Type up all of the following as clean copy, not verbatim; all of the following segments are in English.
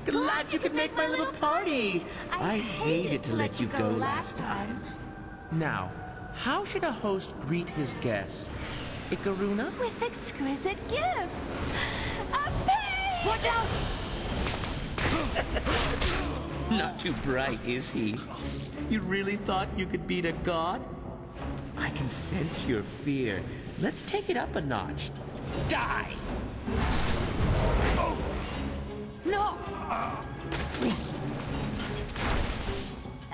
Glad you could make my little party. I hated to let you go last time. Now, how should a host greet his guests? Ikaruna? With exquisite gifts. A pig! Watch out! Not too bright, is he? You really thought you could beat a god? I can sense your fear. Let's take it up a notch. Die! No!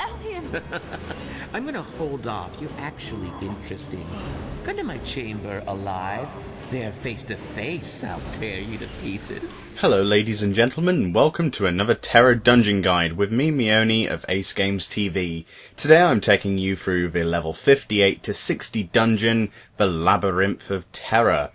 Alien! I'm gonna hold off. You're actually interesting. Come to my chamber alive. There, face to face, I'll tear you to pieces. Hello ladies and gentlemen, welcome to another TERA Dungeon Guide with me, Meoni of AceGamesTV. Today I'm taking you through the level 58 to 60 dungeon, the Labyrinth of Terror.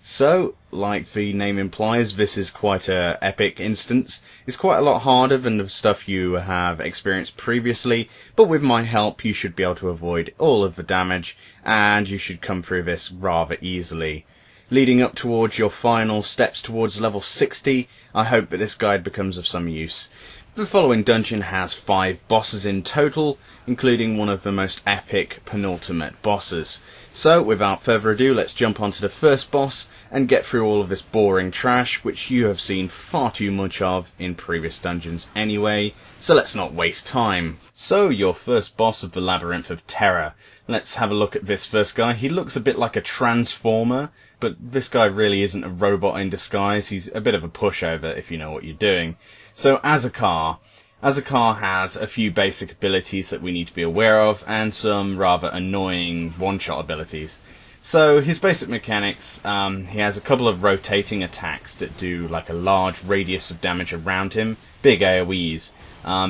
So, like the name implies, this is quite an epic instance. It's quite a lot harder than the stuff you have experienced previously, but with my help you should be able to avoid all of the damage, and you should come through this rather easily. Leading up towards your final steps towards level 60, I hope that this guide becomes of some use. The following dungeon has 5 bosses in total, including one of the most epic penultimate bosses. So, without further ado, let's jump onto the first boss and get through all of this boring trash, which you have seen far too much of in previous dungeons anyway, so let's not waste time. So, your first boss of the Labyrinth of Terror. Let's have a look at this first guy. He looks a bit like a transformer, but this guy really isn't a robot in disguise. He's a bit of a pushover, if you know what you're doing. So, Ascar has a few basic abilities that we need to be aware of, and some rather annoying one-shot abilities. So, his basic mechanics, he has a couple of rotating attacks that do like a large radius of damage around him, big AoEs.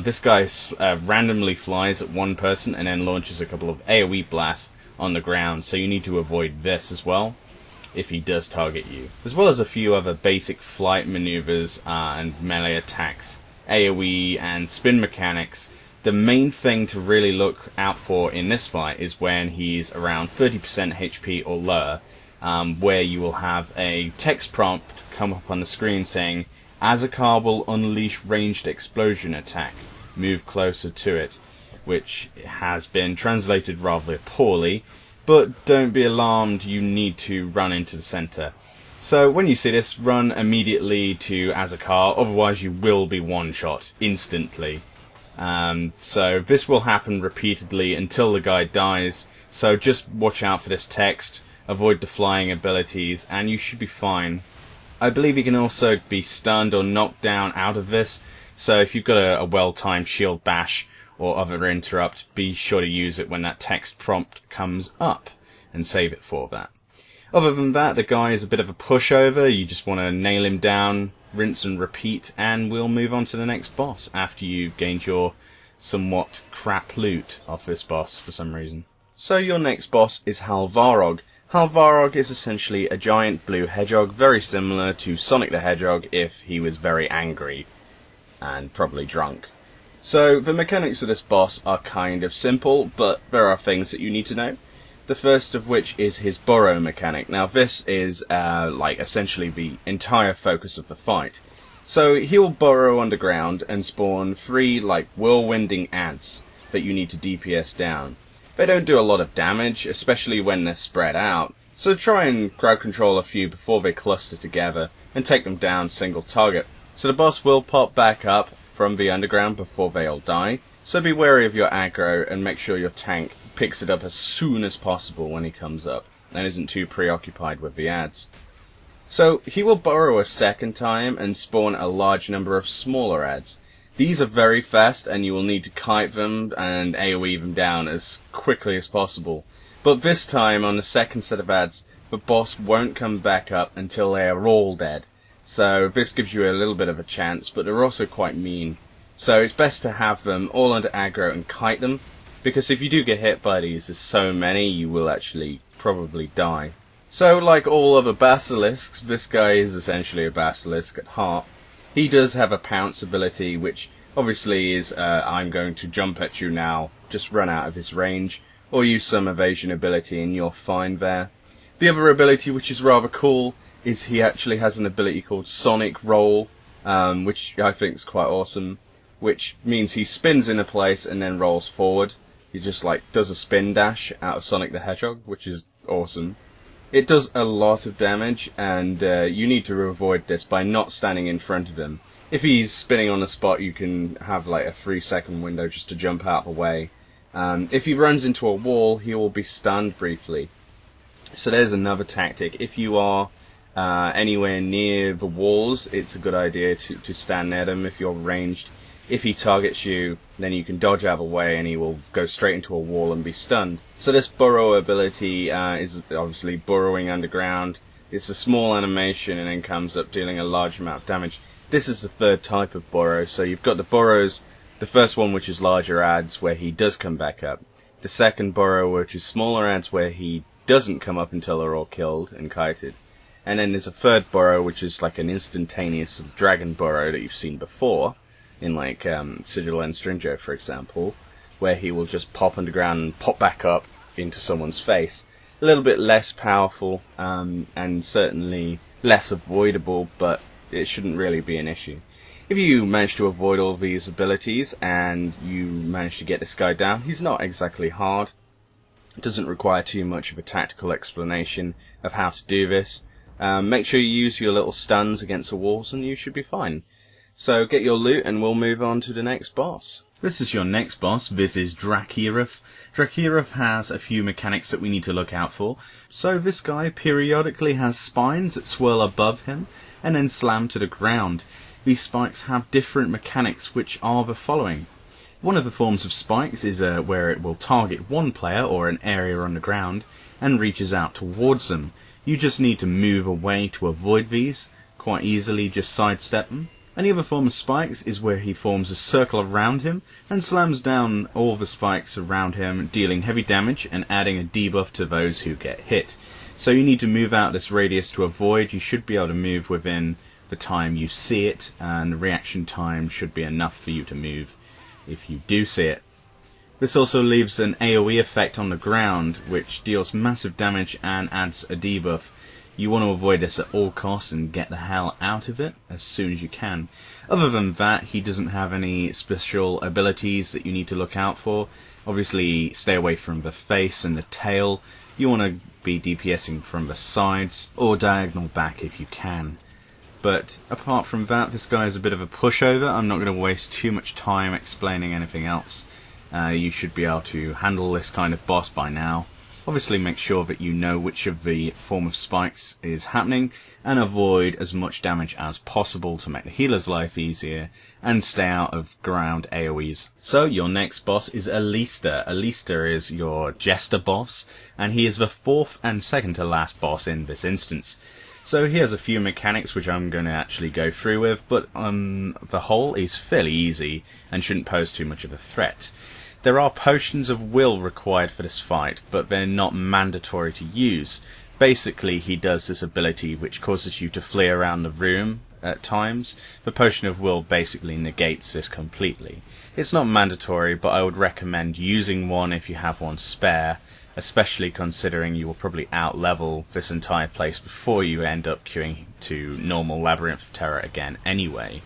This guy randomly flies at one person and then launches a couple of AoE blasts on the ground, so you need to avoid this as well, if he does target you. As well as a few other basic flight maneuvers and melee attacks, AoE and spin mechanics. The main thing to really look out for in this fight is when he's around 30% HP or lower, where you will have a text prompt come up on the screen saying, Ascar will unleash ranged explosion attack. Move closer to it, which has been translated rather poorly, but don't be alarmed, you need to run into the center. So when you see this, run immediately to Ascar, otherwise you will be one-shot instantly. So this will happen repeatedly until the guy dies, so just watch out for this text, avoid the flying abilities, and you should be fine. I believe you can also be stunned or knocked down out of this, so if you've got a well-timed shield bash or other interrupt, be sure to use it when that text prompt comes up, and save it for that. Other than that, the guy is a bit of a pushover. You just want to nail him down, rinse and repeat, and we'll move on to the next boss after you've gained your somewhat crap loot off this boss for some reason. So your next boss is Halvirag. Halvirag is essentially a giant blue hedgehog, very similar to Sonic the Hedgehog if he was very angry and probably drunk. So the mechanics of this boss are kind of simple, but there are things that you need to know. The first of which is his burrow mechanic. Now this is like essentially the entire focus of the fight. So he'll burrow underground and spawn 3 like whirlwinding ants that you need to DPS down. They don't do a lot of damage, especially when they're spread out, so try and crowd control a few before they cluster together and take them down single target. So the boss will pop back up from the underground before they all die, so be wary of your aggro and make sure your tank picks it up as soon as possible when he comes up, and isn't too preoccupied with the ads. So he will burrow a second time and spawn a large number of smaller ads. These are very fast and you will need to kite them and AoE them down as quickly as possible. But this time, on the second set of ads, the boss won't come back up until they are all dead. So this gives you a little bit of a chance, but they're also quite mean. So it's best to have them all under aggro and kite them, because if you do get hit by these, there's so many, you will actually probably die. So like all other basilisks, this guy is essentially a basilisk at heart. He does have a pounce ability, which obviously is, I'm going to jump at you now, just run out of his range, or use some evasion ability and you're fine there. The other ability, which is rather cool, is he actually has an ability called Sonic Roll, which I think is quite awesome, which means he spins in a place and then rolls forward. He just like does a spin dash out of Sonic the Hedgehog, which is awesome. It does a lot of damage, and you need to avoid this by not standing in front of him. If he's spinning on the spot, you can have like a 3-second window just to jump out of the way. If he runs into a wall, he will be stunned briefly. So there's another tactic. If you are anywhere near the walls, it's a good idea to stand near them if you're ranged. If he targets you, then you can dodge out of the way and he will go straight into a wall and be stunned. So this burrow ability is obviously burrowing underground. It's a small animation and then comes up dealing a large amount of damage. This is the third type of burrow. So you've got the burrows, the first one which is larger adds where he does come back up. The second burrow which is smaller adds where he doesn't come up until they're all killed and kited. And then there's a third burrow which is like an instantaneous dragon burrow that you've seen before. In like Sigil and Stringo, for example, where he will just pop underground and pop back up into someone's face. A little bit less powerful, and certainly less avoidable, but it shouldn't really be an issue. If you manage to avoid all these abilities and you manage to get this guy down, he's not exactly hard. It doesn't require too much of a tactical explanation of how to do this. Make sure you use your little stuns against the walls and you should be fine. So get your loot and we'll move on to the next boss. This is your next boss. This is Drakirov. Drakirov has a few mechanics that we need to look out for. So this guy periodically has spines that swirl above him and then slam to the ground. These spikes have different mechanics which are the following. One of the forms of spikes is where it will target one player or an area on the ground and reaches out towards them. You just need to move away to avoid these. Quite easily just sidestep them. Any other form of spikes is where he forms a circle around him and slams down all the spikes around him, dealing heavy damage and adding a debuff to those who get hit. So you need to move out this radius to avoid. You should be able to move within the time you see it, and the reaction time should be enough for you to move if you do see it. This also leaves an AoE effect on the ground, which deals massive damage and adds a debuff. You want to avoid this at all costs and get the hell out of it as soon as you can. Other than that, he doesn't have any special abilities that you need to look out for. Obviously, stay away from the face and the tail. You want to be DPSing from the sides or diagonal back if you can. But apart from that, this guy is a bit of a pushover. I'm not going to waste too much time explaining anything else. You should be able to handle this kind of boss by now. Obviously make sure that you know which of the form of spikes is happening and avoid as much damage as possible to make the healer's life easier and stay out of ground AoEs. So your next boss is Alistair. Alistair is your Jester boss and he is the fourth and second to last boss in this instance. So he has a few mechanics which I'm going to actually go through with, but on the whole he's fairly easy and shouldn't pose too much of a threat. There are potions of will required for this fight, but they're not mandatory to use. Basically, he does this ability which causes you to flee around the room at times. The potion of will basically negates this completely. It's not mandatory, but I would recommend using one if you have one spare, especially considering you will probably out-level this entire place before you end up queuing to normal Labyrinth of Terror again anyway.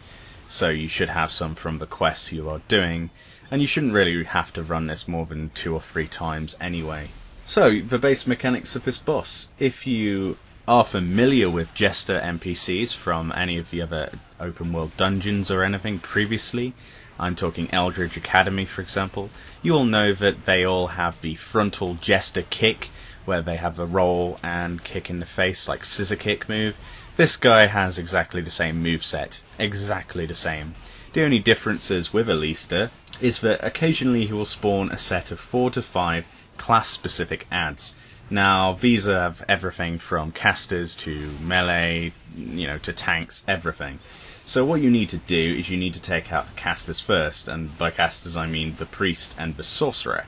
So you should have some from the quests you are doing. And you shouldn't really have to run this more than 2 or 3 times anyway. So, the base mechanics of this boss. If you are familiar with Jester NPCs from any of the other open world dungeons or anything previously, I'm talking Eldritch Academy for example, you will know that they all have the frontal Jester kick, where they have the roll and kick in the face like scissor kick move. This guy has exactly the same moveset. Exactly the same. The only differences with Alistair is that occasionally he will spawn a set of 4 to 5 class-specific adds. Now, these have everything from casters to melee, to tanks, everything. So what you need to do is you need to take out the casters first, and by casters I mean the priest and the sorcerer.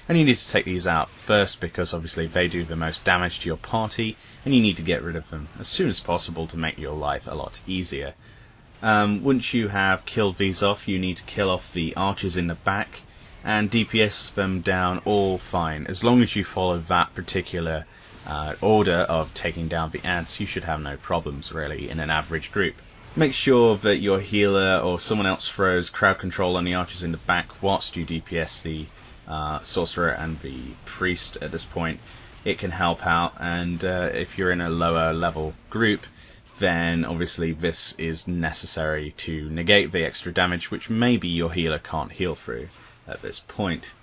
And you need to take these out first because obviously they do the most damage to your party, and you need to get rid of them as soon as possible to make your life a lot easier. Once you have killed these off, you need to kill off the archers in the back and DPS them down all fine. As long as you follow that particular order of taking down the adds, you should have no problems really in an average group. Make sure that your healer or someone else throws crowd control on the archers in the back whilst you DPS the sorcerer and the priest at this point. It can help out, and if you're in a lower level group, then obviously this is necessary to negate the extra damage which maybe your healer can't heal through at this point.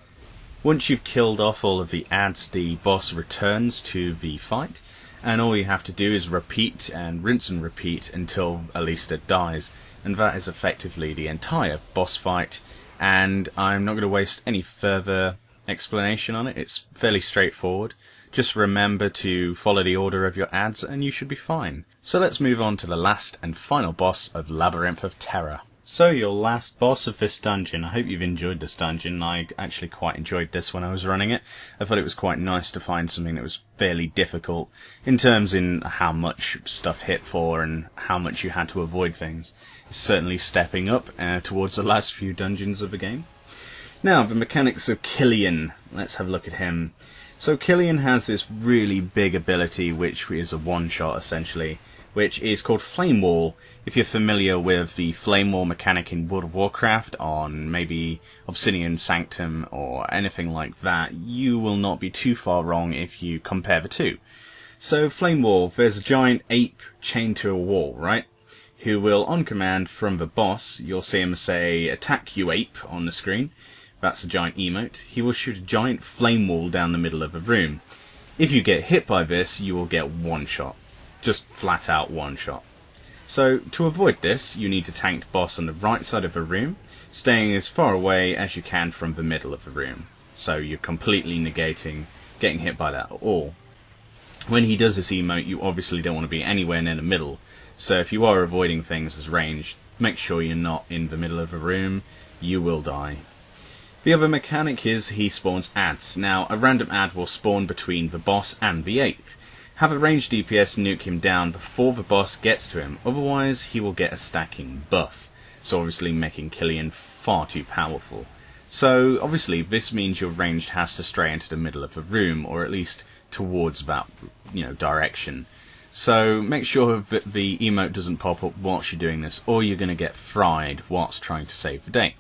Once you've killed off all of the adds, the boss returns to the fight, and all you have to do is repeat and rinse and repeat until Alista dies, and that is effectively the entire boss fight, and I'm not going to waste any further explanation on it. It's fairly straightforward. Just remember to follow the order of your adds and you should be fine. So let's move on to the last and final boss of Labyrinth of Terror. So your last boss of this dungeon. I hope you've enjoyed this dungeon. I actually quite enjoyed this when I was running it. I thought it was quite nice to find something that was fairly difficult in terms in how much stuff hit for and how much you had to avoid things. It's certainly stepping up towards the last few dungeons of the game. Now, the mechanics of Killian. Let's have a look at him. So Killian has this really big ability, which is a one-shot essentially, which is called Flame Wall. If you're familiar with the Flame Wall mechanic in World of Warcraft on maybe Obsidian Sanctum or anything like that, you will not be too far wrong if you compare the two. So Flame Wall, there's a giant ape chained to a wall, right? Who will, on command from the boss, you'll see him say, "Attack you ape," on the screen. That's a giant emote. He will shoot a giant flame wall down the middle of a room. If you get hit by this, you will get one shot. Just flat out one shot. So, to avoid this, you need to tank the boss on the right side of the room, staying as far away as you can from the middle of the room. So you're completely negating getting hit by that at all. When he does this emote, you obviously don't want to be anywhere near the middle. So if you are avoiding things as ranged, make sure you're not in the middle of a room. You will die. The other mechanic is he spawns adds. Now, a random add will spawn between the boss and the ape. Have a ranged DPS nuke him down before the boss gets to him, otherwise he will get a stacking buff. So obviously making Killian far too powerful. So obviously this means your ranged has to stray into the middle of the room, or at least towards that, direction. So make sure that the emote doesn't pop up whilst you're doing this, or you're going to get fried whilst trying to save the day.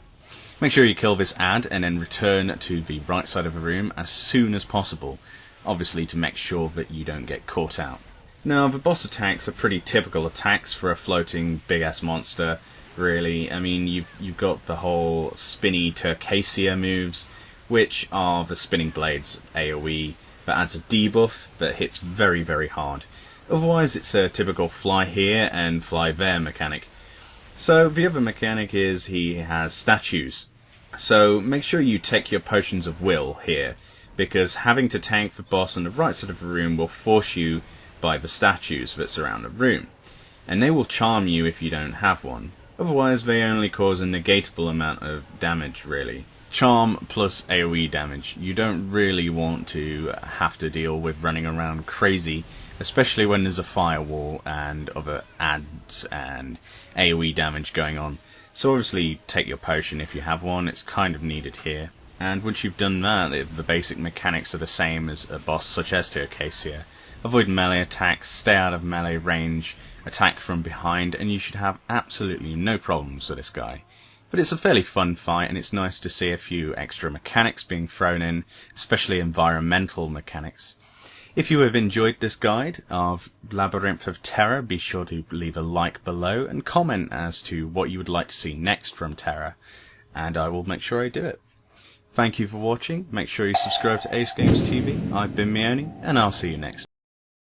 Make sure you kill this add and then return to the right side of the room as soon as possible, obviously to make sure that you don't get caught out. Now, the boss attacks are pretty typical attacks for a floating big-ass monster, really. I mean, you've got the whole spinny Turcasia moves, which are the spinning blades AoE, that adds a debuff that hits very, very hard. Otherwise, it's a typical fly here and fly there mechanic. So the other mechanic is he has statues. So make sure you take your potions of will here, because having to tank the boss on the right side of the room will force you by the statues that surround the room. And they will charm you if you don't have one. Otherwise they only cause a negatable amount of damage, really. Charm plus AoE damage. You don't really want to have to deal with running around crazy, especially when there's a firewall and other adds and AoE damage going on. So obviously take your potion if you have one, it's kind of needed here. And once you've done that, the basic mechanics are the same as a boss such as Turcasia. Avoid melee attacks, stay out of melee range, attack from behind, and you should have absolutely no problems with this guy. But it's a fairly fun fight, and it's nice to see a few extra mechanics being thrown in, especially environmental mechanics. If you have enjoyed this guide of Labyrinth of Terror, be sure to leave a like below and comment as to what you would like to see next from Terra, and I will make sure I do it. Thank you for watching, make sure you subscribe to AceGamesTV. I've been Meoni, and I'll see you next time.